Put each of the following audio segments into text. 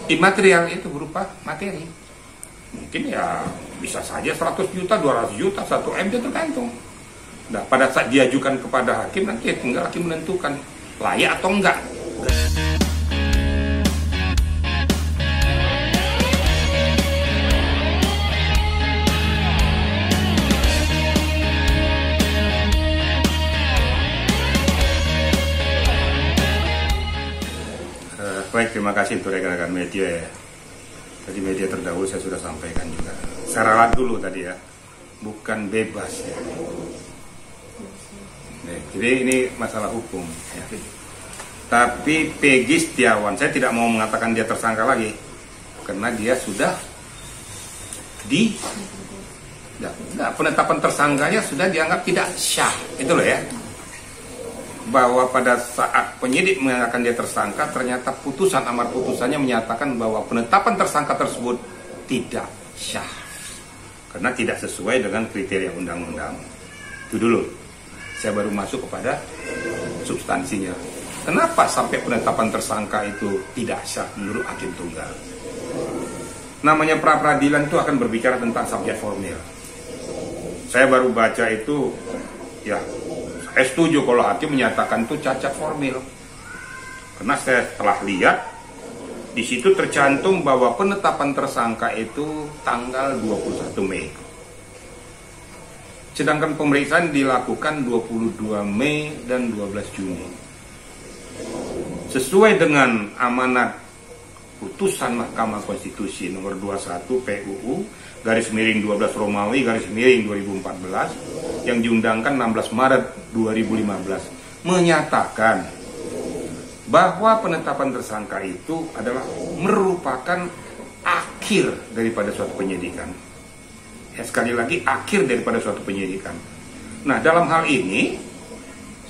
Imaterial itu berupa materi. Mungkin ya bisa saja 100 juta, 200 juta, 1 M itu tergantung. Nah, pada saat diajukan kepada hakim, nanti tinggal hakim menentukan layak atau enggak. Baik, terima kasih untuk rekan-rekan media ya. Tadi media terdahulu saya sudah sampaikan juga. Saya ralat dulu tadi ya, bukan bebas ya. Nih, jadi ini masalah hukum ya. Tapi Peggy Setiawan, saya tidak mau mengatakan dia tersangka lagi, karena dia sudah penetapan tersangkanya sudah dianggap tidak syah, itu loh ya. Bahwa pada saat penyidik mengatakan dia tersangka, ternyata putusan amar putusannya menyatakan bahwa penetapan tersangka tersebut tidak syah karena tidak sesuai dengan kriteria undang-undang. Itu dulu. Saya baru masuk kepada substansinya. Kenapa sampai penetapan tersangka itu tidak syah menurut hakim tunggal? Namanya pra peradilan itu akan berbicara tentang subjek formil. Saya baru baca itu ya. Saya setuju kalau hakim menyatakan itu cacat formil. Karena saya telah lihat di situ tercantum bahwa penetapan tersangka itu tanggal 21 Mei. Sedangkan pemeriksaan dilakukan 22 Mei dan 12 Juni. Sesuai dengan amanat putusan Mahkamah Konstitusi nomor 21 PUU garis miring 12 Romawi garis miring 2014 yang diundangkan 16 Maret 2015 menyatakan bahwa penetapan tersangka itu adalah merupakan akhir daripada suatu penyidikan. Ya, sekali lagi akhir daripada suatu penyidikan. Nah, dalam hal ini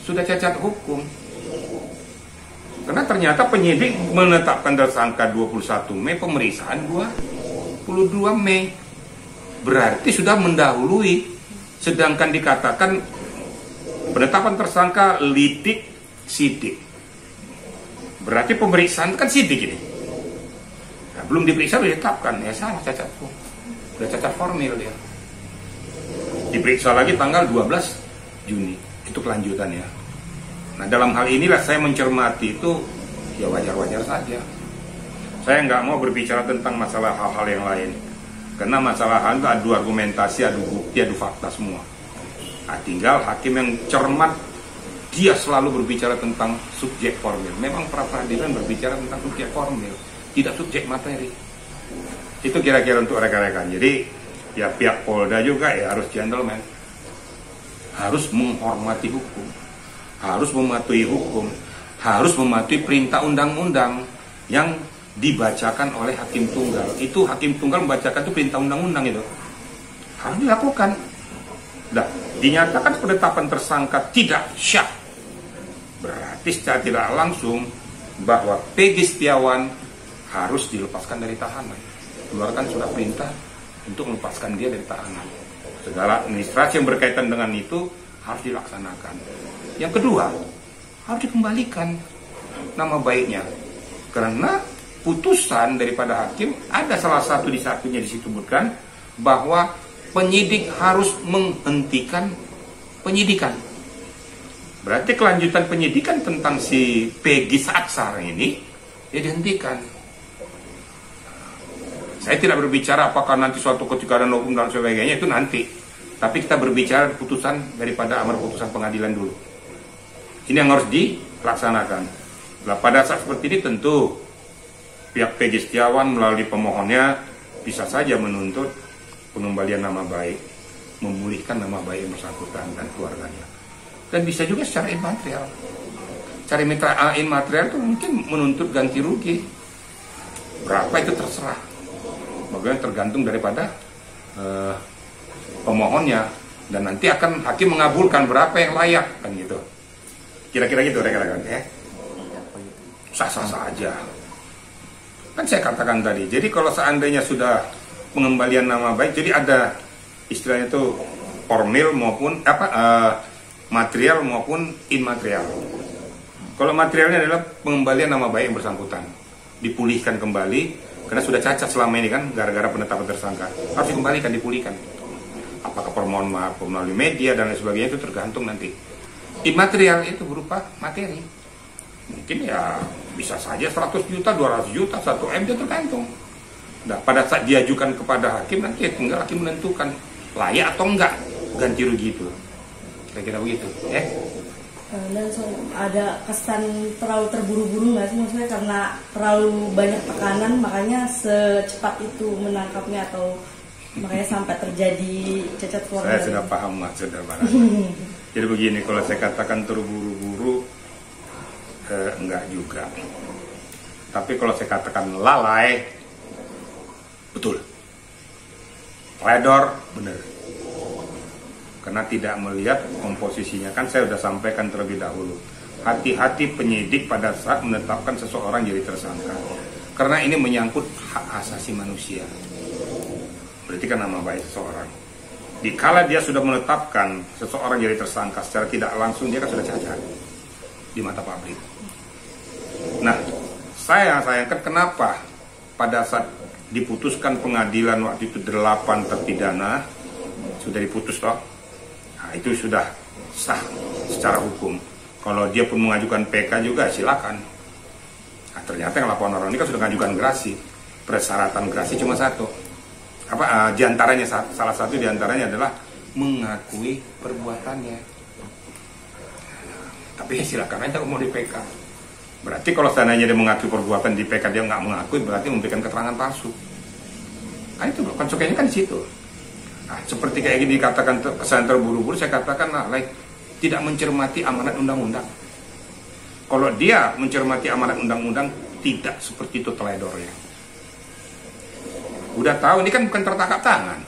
sudah cacat hukum. Karena ternyata penyidik menetapkan tersangka 21 Mei, pemeriksaan 22 Mei. Berarti sudah mendahului, sedangkan dikatakan penetapan tersangka lidik sidik. Berarti pemeriksaan kan sidik ini. Nah, belum diperiksa sudah ditetapkan, ya salah, cacat hukum. Sudah cacat formil dia. Diperiksa lagi tanggal 12 Juni, itu kelanjutannya. Nah, dalam hal inilah saya mencermati itu ya wajar-wajar saja. Saya nggak mau berbicara tentang masalah hal-hal yang lain. Karena masalah hal itu adu argumentasi, adu bukti, adu fakta semua. Nah, tinggal hakim yang cermat, dia selalu berbicara tentang subjek formil. Memang pra peradilan berbicara tentang subjek formil, tidak subjek materi. Itu kira-kira untuk rekan-rekan. Jadi ya pihak Polda juga ya harus gentleman, harus menghormati hukum, harus mematuhi hukum, harus mematuhi perintah undang-undang yang dibacakan oleh hakim tunggal. Itu hakim tunggal membacakan itu perintah undang-undang itu harus dilakukan. Nah, dinyatakan penetapan tersangka tidak syah, berarti secara tidak langsung bahwa Peggy Setiawan harus dilepaskan dari tahanan. Keluarkan surat perintah untuk melepaskan dia dari tahanan. Segala administrasi yang berkaitan dengan itu harus dilaksanakan. Yang kedua, harus dikembalikan nama baiknya. Karena putusan daripada hakim ada salah satu di satunya disebutkan bahwa penyidik harus menghentikan penyidikan. Berarti kelanjutan penyidikan tentang si Peggy Saksar ini ya dihentikan. Saya tidak berbicara apakah nanti suatu ketika ada hukum dan sebagainya, itu nanti. Tapi kita berbicara putusan daripada amar putusan pengadilan dulu. Ini yang harus dilaksanakan. Nah, pada saat seperti ini tentu pihak Peggy Setiawan melalui pemohonnya bisa saja menuntut pengembalian nama baik, memulihkan nama baik yang bersangkutan dan keluarganya. Dan bisa juga secara imaterial. Secara imaterial itu mungkin menuntut ganti rugi. Berapa itu terserah. Bagaimana tergantung daripada pemohonnya. Dan nanti akan hakim mengabulkan berapa yang layak, kan gitu. Kira-kira gitu rekan-rekan ya. Sah-sah saja. Kan saya katakan tadi, jadi kalau seandainya sudah pengembalian nama baik, jadi ada istilahnya itu formil maupun material maupun immaterial. Kalau materialnya adalah pengembalian nama baik yang bersangkutan. dipulihkan kembali, karena sudah cacat selama ini kan gara-gara penetapan tersangka, harus dikembalikan, dipulihkan. Apakah permohon maaf melalui media dan lain sebagainya itu tergantung nanti. Imaterial itu berupa materi, mungkin ya bisa saja 100 juta, 200 juta, 1 M, itu tergantung. Nah, pada saat diajukan kepada hakim, nanti tinggal hakim menentukan layak atau enggak ganti rugi itu. Kira-kira begitu, ya. Dan ada kesan terlalu terburu-buru nggak sih, maksudnya karena terlalu banyak tekanan makanya secepat itu menangkapnya, atau makanya sampai terjadi cacat formil? Saya sudah paham maksud Barat. Jadi begini, kalau saya katakan terburu-buru, enggak juga. Tapi kalau saya katakan lalai, betul. Teledor, benar. Karena tidak melihat komposisinya, kan saya sudah sampaikan terlebih dahulu. Hati-hati penyidik pada saat menetapkan seseorang jadi tersangka, karena ini menyangkut hak asasi manusia. Berarti kan nama baik seseorang. Dikala dia sudah menetapkan seseorang jadi tersangka secara tidak langsung, dia kan sudah cacat di mata publik. Nah, saya sayangkan kenapa pada saat diputuskan pengadilan waktu itu 8 terpidana sudah diputus toh. Nah, itu sudah sah secara hukum. Kalau dia pun mengajukan PK juga silakan. Nah, ternyata yang laporan orang ini kan sudah mengajukan gerasi. Persyaratan gerasi cuma satu. Diantaranya salah satu diantaranya adalah mengakui perbuatannya. Tapi silakan aja kalau mau di PK. Berarti kalau seandainya dia mengakui perbuatan di PK, dia nggak mengakui, berarti memberikan keterangan palsu. Nah itu konsekuensinya kan di situ. Nah, seperti kayak gini dikatakan kesan terburu-buru, saya katakan tidak mencermati amanat undang-undang. Kalau dia mencermati amanat undang-undang, tidak seperti itu teledornya. Udah tahu ini kan bukan tertangkap tangan.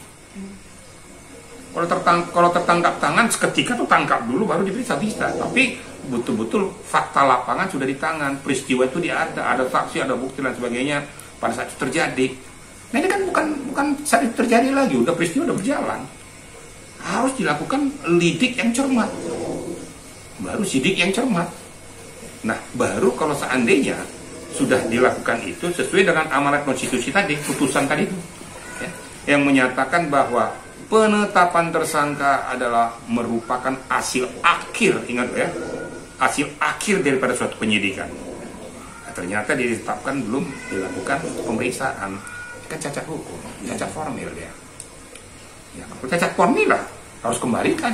Kalau tertangkap tangan, seketika tuh tangkap dulu baru diperiksa bisa. Tapi betul-betul fakta lapangan sudah di tangan, peristiwa itu ada saksi, ada bukti dan sebagainya pada saat itu terjadi. Nah ini kan bukan saat itu terjadi lagi, udah peristiwa udah berjalan. Harus dilakukan lidik yang cermat, baru sidik yang cermat. Nah baru kalau seandainya sudah dilakukan itu sesuai dengan amanat konstitusi tadi, putusan tadi itu, ya, yang menyatakan bahwa penetapan tersangka adalah merupakan hasil akhir, ingat ya, hasil akhir daripada suatu penyidikan. Nah, ternyata ditetapkan belum dilakukan pemeriksaan, kan cacat hukum, cacat formil dia. Ya, kalau cacat formil lah harus kembalikan.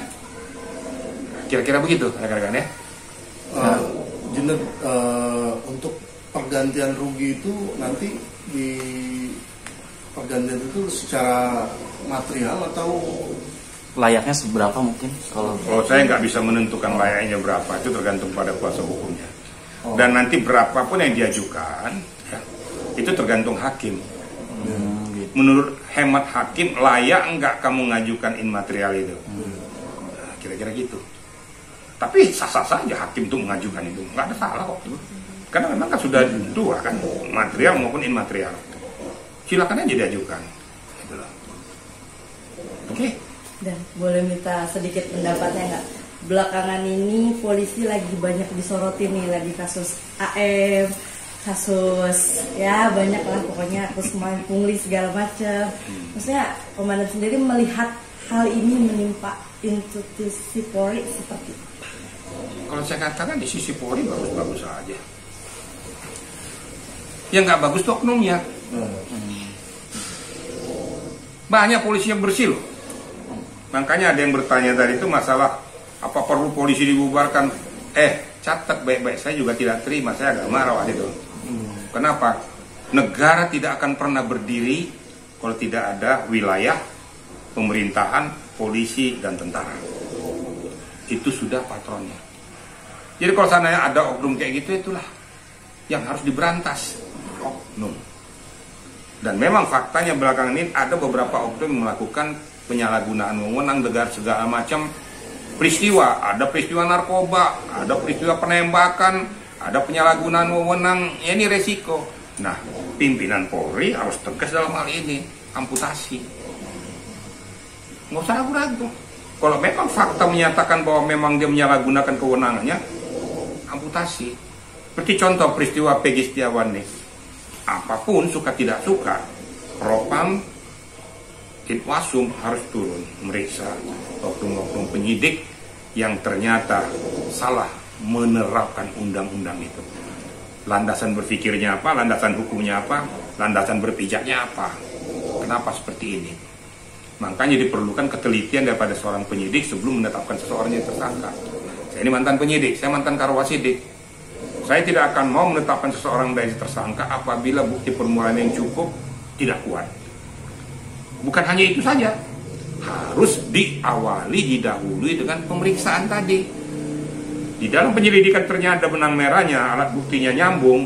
Kira-kira begitu, rekan-rekan ya. Untuk pergantian rugi itu nanti di pergantian itu secara material atau layaknya seberapa mungkin? Kalau saya nggak bisa menentukan layaknya berapa, itu tergantung pada kuasa hukumnya. Dan nanti berapapun yang diajukan, ya, itu tergantung hakim. Gitu. Menurut hemat hakim, layak nggak kamu ngajukan immaterial itu? Nah, kira-kira gitu. Tapi sah-sah saja hakim itu mengajukan itu, nggak ada salah kok. Karena memang kan sudah dua kan, material maupun immaterial. Silakan aja diajukan. Gitu loh. Oke. Dan boleh minta sedikit pendapatnya nggak? Belakangan ini polisi lagi banyak disorotin nih, lagi kasus AM, kasus ya banyak lah pokoknya, kasus main pungli segala macam. Maksudnya komandan sendiri melihat hal ini menimpa institusi Polri seperti apa? Kalau saya katakan di sisi Polri bagus-bagus aja. Yang nggak bagus tuh oknumnya. Banyak polisi yang bersih loh. Makanya ada yang bertanya tadi itu masalah apa perlu polisi dibubarkan. Catat baik-baik, saya juga tidak terima, saya agak marah waktu itu. Kenapa? Negara tidak akan pernah berdiri kalau tidak ada wilayah pemerintahan, polisi, dan tentara. Itu sudah patronnya. Jadi kalau seandainya ada oknum kayak gitu, itulah yang harus diberantas. Oknum. Dan memang faktanya belakangan ini ada beberapa oknum yang melakukan penyalahgunaan wewenang dengan segala macam peristiwa. Ada peristiwa narkoba, ada peristiwa penembakan, ada penyalahgunaan wewenang. Ya, ini resiko. Nah, pimpinan Polri harus tegas dalam hal ini, amputasi. Nggak usah ragu-ragu. Kalau memang fakta menyatakan bahwa memang dia menyalahgunakan kewenangannya, amputasi. Seperti contoh peristiwa Peggy Setiawan nih. apapun suka tidak suka, Propam Itwasum harus turun meriksa oknum-oknum penyidik yang ternyata salah menerapkan undang-undang itu. Landasan berpikirnya apa, landasan hukumnya apa, landasan berpijaknya apa. Kenapa seperti ini? Makanya diperlukan ketelitian daripada seorang penyidik sebelum menetapkan seseorang yang tersangka. Saya ini mantan penyidik, saya mantan Karwasidik. Saya tidak akan mau menetapkan seseorang menjadi tersangka apabila bukti permulaan yang cukup tidak kuat. Bukan hanya itu saja, harus diawali, didahului dengan pemeriksaan tadi. Di dalam penyelidikan ternyata benang merahnya, alat buktinya nyambung,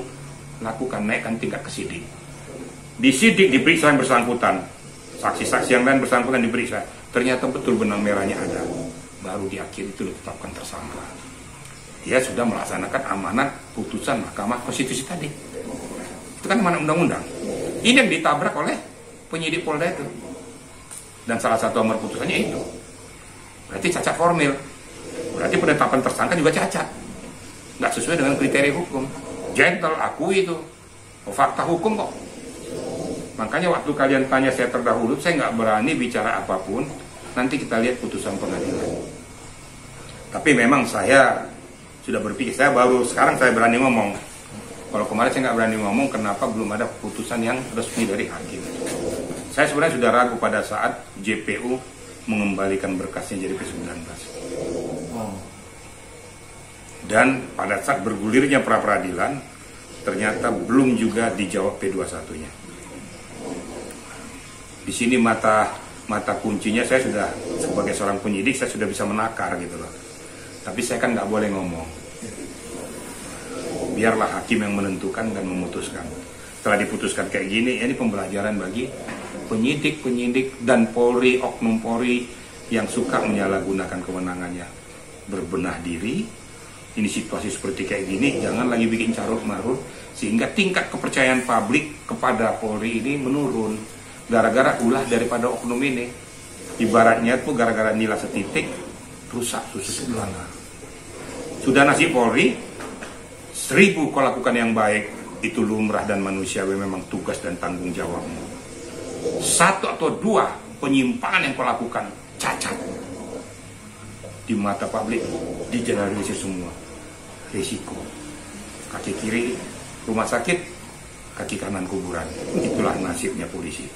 lakukan naikkan tingkat ke sidik. Di sidik diperiksa yang bersangkutan, saksi-saksi yang lain bersangkutan diperiksa, ternyata betul benang merahnya ada, baru di akhir itu ditetapkan tersangka. Dia sudah melaksanakan amanat putusan Mahkamah Konstitusi tadi. Itu kan amanat undang-undang. Ini yang ditabrak oleh penyidik Polda itu. Dan salah satu amar putusannya itu. Berarti cacat formil. Berarti penetapan tersangka juga cacat. Nggak sesuai dengan kriteria hukum. Gentle, akui itu. Oh, fakta hukum kok. Makanya waktu kalian tanya saya terdahulu, saya nggak berani bicara apapun. Nanti kita lihat putusan pengadilan. Tapi memang saya sudah berpikir, sekarang saya berani ngomong. Kalau kemarin saya nggak berani ngomong, kenapa belum ada putusan yang resmi dari hakim. Saya sebenarnya sudah ragu pada saat JPU mengembalikan berkasnya jadi P19. Dan pada saat bergulirnya pra-peradilan, ternyata belum juga dijawab P21-nya. Di sini mata kuncinya saya sudah, sebagai seorang penyidik, saya sudah bisa menakar gitu loh. Tapi saya kan nggak boleh ngomong. Biarlah hakim yang menentukan dan memutuskan. Setelah diputuskan kayak gini, ini pembelajaran bagi penyidik dan Polri, oknum Polri yang suka menyalahgunakan kewenangannya. Berbenah diri, ini situasi seperti kayak gini, jangan lagi bikin carut-marut, sehingga tingkat kepercayaan publik kepada Polri ini menurun. Gara-gara ulah daripada oknum ini. Ibaratnya tuh gara-gara nilai setitik, rusak susu sebelanga. Sudah nasib Polri, 1000 kau lakukan yang baik, itu lumrah dan manusiawi, memang tugas dan tanggung jawabmu. 1 atau 2 penyimpangan yang kau lakukan cacat, di mata publik digeneralisir semua. Risiko kaki kiri rumah sakit, kaki kanan kuburan. Itulah nasibnya polisi.